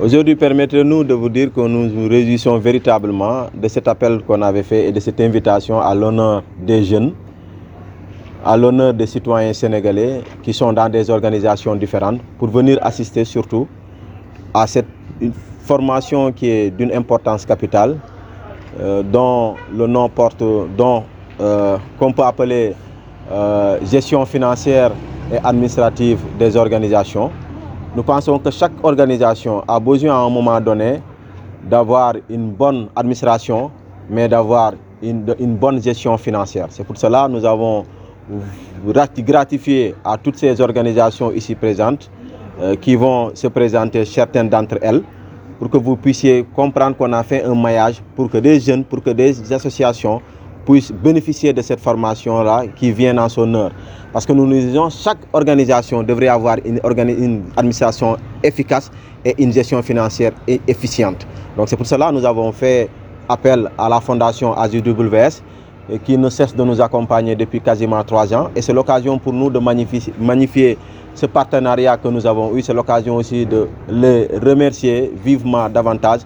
Aujourd'hui, permettez-nous de vous dire que nous nous réjouissons véritablement de cet appel qu'on avait fait et de cette invitation à l'honneur des jeunes, à l'honneur des citoyens sénégalais qui sont dans des organisations différentes pour venir assister surtout à cette formation qui est d'une importance capitale, dont le nom porte, qu'on peut appeler gestion financière et administrative des organisations. Nous pensons que chaque organisation a besoin à un moment donné d'avoir une bonne administration, mais d'avoir une bonne gestion financière. C'est pour cela que nous avons gratifié à toutes ces organisations ici présentes qui vont se présenter, certaines d'entre elles, pour que vous puissiez comprendre qu'on a fait un maillage pour que des jeunes, pour que des associations puissent bénéficier de cette formation-là qui vient en son heure. Parce que nous nous disons que chaque organisation devrait avoir une administration efficace et une gestion financière efficiente. Donc c'est pour cela que nous avons fait appel à la fondation AJWS qui ne cesse de nous accompagner depuis quasiment 3 ans. Et c'est l'occasion pour nous de magnifier ce partenariat que nous avons eu. C'est l'occasion aussi de les remercier vivement davantage,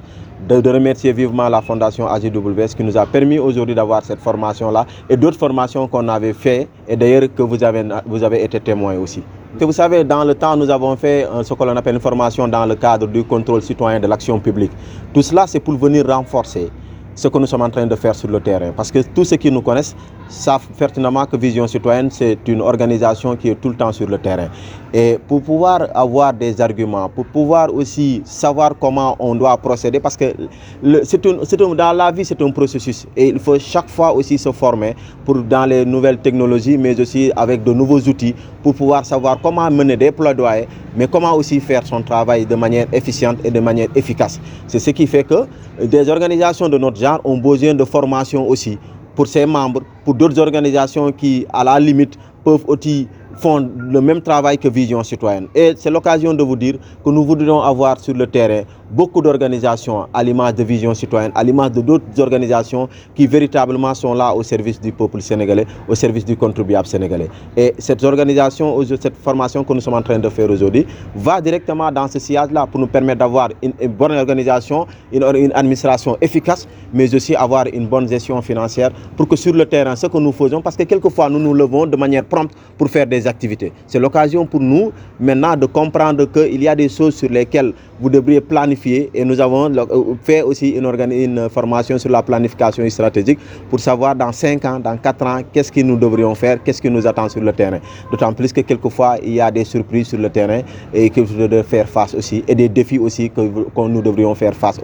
de remercier vivement la fondation AJWS qui nous a permis aujourd'hui d'avoir cette formation-là et d'autres formations qu'on avait fait et d'ailleurs que vous avez été témoin aussi. Et vous savez, dans le temps, nous avons fait ce que l'on appelle une formation dans le cadre du contrôle citoyen de l'action publique. Tout cela, c'est pour venir renforcer ce que nous sommes en train de faire sur le terrain. Parce que tous ceux qui nous connaissent savent pertinemment que Vision Citoyenne, c'est une organisation qui est tout le temps sur le terrain. Et pour pouvoir avoir des arguments, pour pouvoir aussi savoir comment on doit procéder, parce que dans la vie, c'est un processus. Et il faut chaque fois aussi se former dans les nouvelles technologies, mais aussi avec de nouveaux outils, pour pouvoir savoir comment mener des plaidoyers, mais comment aussi faire son travail de manière efficiente et de manière efficace. C'est ce qui fait que des organisations de notre genre ont besoin de formation aussi pour ses membres, pour d'autres organisations qui, à la limite, peuvent aussi font le même travail que Vision Citoyenne. Et c'est l'occasion de vous dire que nous voudrions avoir sur le terrain beaucoup d'organisations à l'image de Vision Citoyenne, à l'image de d'autres organisations qui véritablement sont là au service du peuple sénégalais, au service du contribuable sénégalais. Et cette organisation, cette formation que nous sommes en train de faire aujourd'hui, va directement dans ce sillage-là pour nous permettre d'avoir une bonne organisation, une administration efficace, mais aussi avoir une bonne gestion financière pour que sur le terrain, ce que nous faisons, parce que quelquefois nous nous levons de manière prompte pour faire des activités. C'est l'occasion pour nous maintenant de comprendre qu'il y a des choses sur lesquelles vous devriez planifier et nous avons fait aussi une formation sur la planification stratégique pour savoir dans 5 ans, dans 4 ans, qu'est-ce que nous devrions faire, qu'est-ce qui nous attend sur le terrain. D'autant plus que quelquefois, il y a des surprises sur le terrain et que nous devons faire face aussi et des défis aussi auxquels nous devrions faire face.